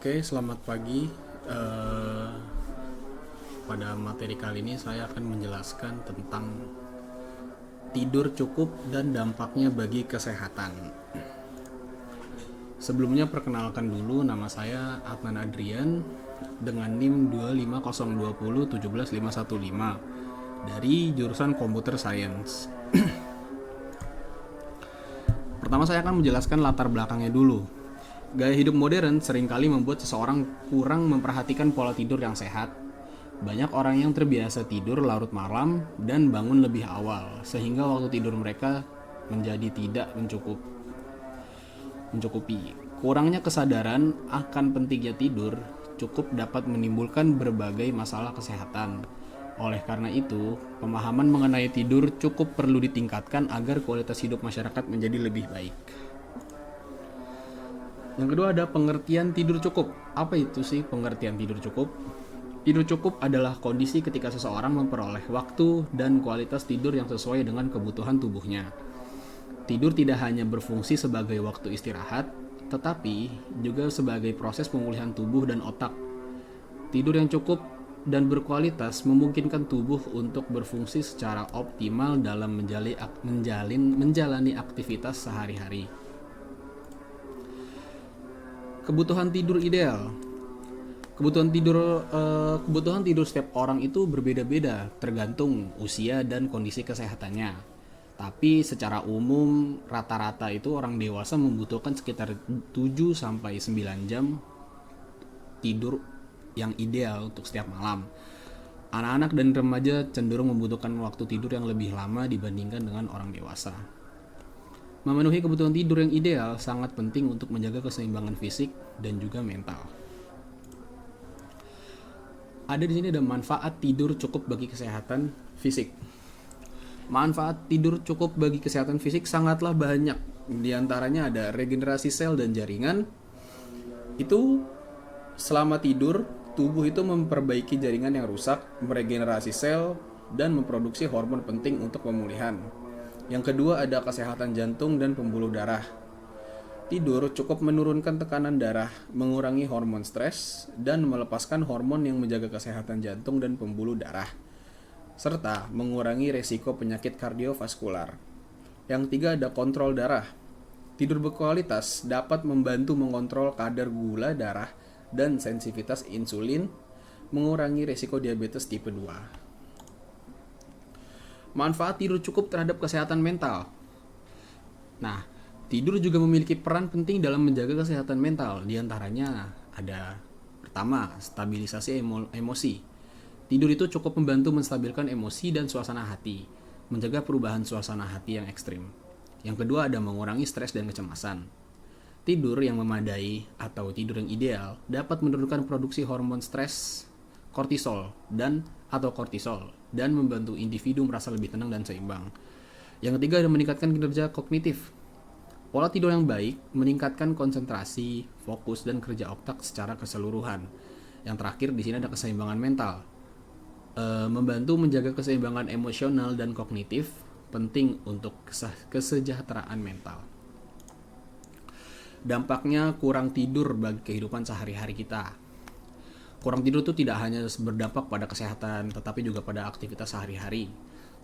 Oke, selamat pagi. Eh, Pada materi kali ini saya akan menjelaskan tentang tidur cukup dan dampaknya bagi kesehatan. Sebelumnya perkenalkan dulu, nama saya Adnan Adrian dengan NIM 25020 17515 dari jurusan Computer Science. Pertama saya akan menjelaskan latar belakangnya dulu. Gaya hidup modern seringkali membuat seseorang kurang memperhatikan pola tidur yang sehat. Banyak orang yang terbiasa tidur larut malam dan bangun lebih awal, sehingga waktu tidur mereka menjadi tidak mencukupi. Kurangnya kesadaran akan pentingnya tidur cukup dapat menimbulkan berbagai masalah kesehatan. Oleh karena itu, pemahaman mengenai tidur cukup perlu ditingkatkan agar kualitas hidup masyarakat menjadi lebih baik. Yang kedua ada pengertian tidur cukup. Apa itu sih pengertian tidur cukup? Tidur cukup adalah kondisi ketika seseorang memperoleh waktu dan kualitas tidur yang sesuai dengan kebutuhan tubuhnya. Tidur tidak hanya berfungsi sebagai waktu istirahat, tetapi juga sebagai proses pemulihan tubuh dan otak. Tidur yang cukup dan berkualitas memungkinkan tubuh untuk berfungsi secara optimal dalam menjalani aktivitas sehari-hari. Kebutuhan tidur ideal. Kebutuhan tidur setiap orang itu berbeda-beda tergantung usia dan kondisi kesehatannya. Tapi secara umum rata-rata itu orang dewasa membutuhkan sekitar 7 sampai 9 jam tidur yang ideal untuk setiap malam. Anak-anak dan remaja cenderung membutuhkan waktu tidur yang lebih lama dibandingkan dengan orang dewasa. Memenuhi kebutuhan tidur yang ideal sangat penting untuk menjaga keseimbangan fisik dan juga mental. Ada di sini ada manfaat tidur cukup bagi kesehatan fisik. Manfaat tidur cukup bagi kesehatan fisik sangatlah banyak. Di antaranya ada regenerasi sel dan jaringan. Itu selama tidur, tubuh itu memperbaiki jaringan yang rusak, meregenerasi sel, dan memproduksi hormon penting untuk pemulihan. Yang kedua ada kesehatan jantung dan pembuluh darah. Tidur cukup menurunkan tekanan darah, mengurangi hormon stres, dan melepaskan hormon yang menjaga kesehatan jantung dan pembuluh darah, serta mengurangi resiko penyakit kardiovaskular. Yang tiga ada kontrol darah. Tidur berkualitas dapat membantu mengontrol kadar gula darah dan sensitivitas insulin, mengurangi resiko diabetes tipe 2. Manfaat tidur cukup terhadap kesehatan mental. Nah, tidur juga memiliki peran penting dalam menjaga kesehatan mental. Di antaranya ada pertama, stabilisasi emosi. Tidur itu cukup membantu menstabilkan emosi dan suasana hati, menjaga perubahan suasana hati yang ekstrim. Yang kedua ada mengurangi stres dan kecemasan. Tidur yang memadai atau tidur yang ideal dapat menurunkan produksi hormon stres, kortisol dan membantu individu merasa lebih tenang dan seimbang. Yang ketiga ada meningkatkan kinerja kognitif. Pola tidur yang baik meningkatkan konsentrasi, fokus, dan kerja otak secara keseluruhan. Yang terakhir di sini ada keseimbangan mental. Membantu menjaga keseimbangan emosional dan kognitif, penting untuk kesejahteraan mental. Dampaknya kurang tidur bagi kehidupan sehari-hari kita. Kurang tidur itu tidak hanya berdampak pada kesehatan, tetapi juga pada aktivitas sehari-hari.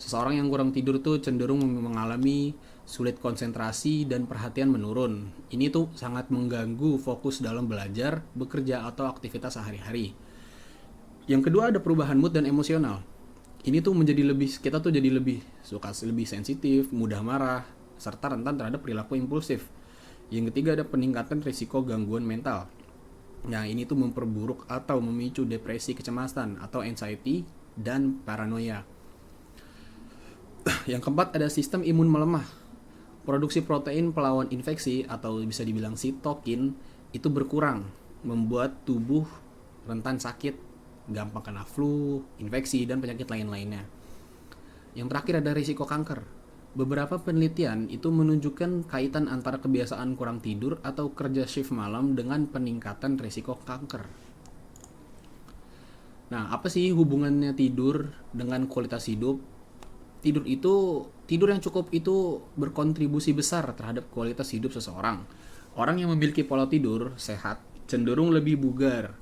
Seseorang yang kurang tidur itu cenderung mengalami sulit konsentrasi dan perhatian menurun. Ini tuh sangat mengganggu fokus dalam belajar, bekerja, atau aktivitas sehari-hari. Yang kedua ada perubahan mood dan emosional. Ini tuh kita tuh jadi lebih sensitif, mudah marah, serta rentan terhadap perilaku impulsif. Yang ketiga ada peningkatan risiko gangguan mental. Nah, ini tuh memperburuk atau memicu depresi, kecemasan, atau anxiety, dan paranoia. Yang keempat ada sistem imun melemah. Produksi protein pelawan infeksi atau bisa dibilang sitokin itu berkurang, membuat tubuh rentan sakit, gampang kena flu, infeksi, dan penyakit lain-lainnya. Yang terakhir ada risiko kanker. Beberapa penelitian itu menunjukkan kaitan antara kebiasaan kurang tidur atau kerja shift malam dengan peningkatan risiko kanker. Nah, apa sih hubungannya tidur dengan kualitas hidup? Tidur yang cukup itu berkontribusi besar terhadap kualitas hidup seseorang. Orang yang memiliki pola tidur sehat cenderung lebih bugar.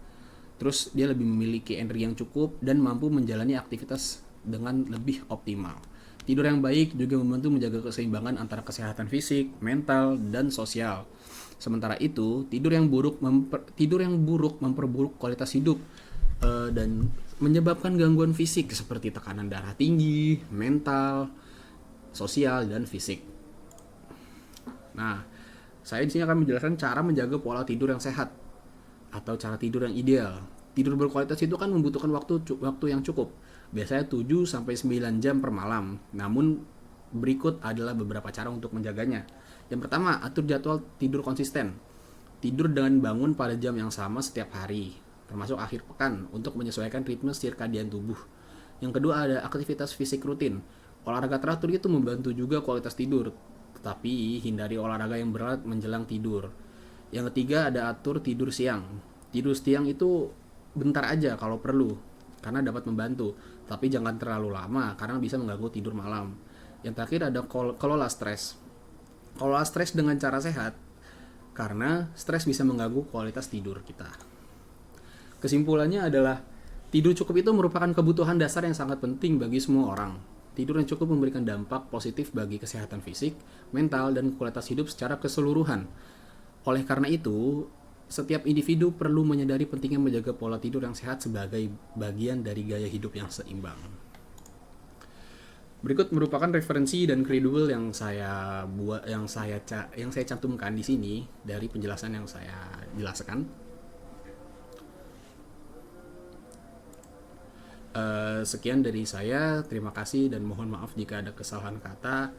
Terus dia lebih memiliki energi yang cukup dan mampu menjalani aktivitas dengan lebih optimal. Tidur yang baik juga membantu menjaga keseimbangan antara kesehatan fisik, mental, dan sosial. Sementara itu, tidur yang buruk memperburuk kualitas hidup dan menyebabkan gangguan fisik seperti tekanan darah tinggi, mental, sosial, dan fisik. Nah, saya di sini akan menjelaskan cara menjaga pola tidur yang sehat atau cara tidur yang ideal. Tidur berkualitas itu kan membutuhkan waktu yang cukup. Biasanya 7 sampai 9 jam per malam. Namun berikut adalah beberapa cara untuk menjaganya. Yang pertama, atur jadwal tidur konsisten. Tidur dengan bangun pada jam yang sama setiap hari, termasuk akhir pekan untuk menyesuaikan ritme sirkadian tubuh. Yang kedua ada aktivitas fisik rutin. Olahraga teratur itu membantu juga kualitas tidur, tetapi hindari olahraga yang berat menjelang tidur. Yang ketiga ada atur tidur siang. Tidur siang itu bentar aja kalau perlu, karena dapat membantu. Tapi jangan terlalu lama, karena bisa mengganggu tidur malam. Yang terakhir ada kelola stres. Kelola stres dengan cara sehat, karena stres bisa mengganggu kualitas tidur kita. Kesimpulannya adalah, tidur cukup itu merupakan kebutuhan dasar yang sangat penting bagi semua orang. Tidur yang cukup memberikan dampak positif bagi kesehatan fisik, mental, dan kualitas hidup secara keseluruhan. Oleh karena itu, setiap individu perlu menyadari pentingnya menjaga pola tidur yang sehat sebagai bagian dari gaya hidup yang seimbang. Berikut merupakan referensi dan kredibel yang saya buat, yang saya cantumkan di sini dari penjelasan yang saya jelaskan. Sekian dari saya, terima kasih dan mohon maaf jika ada kesalahan kata.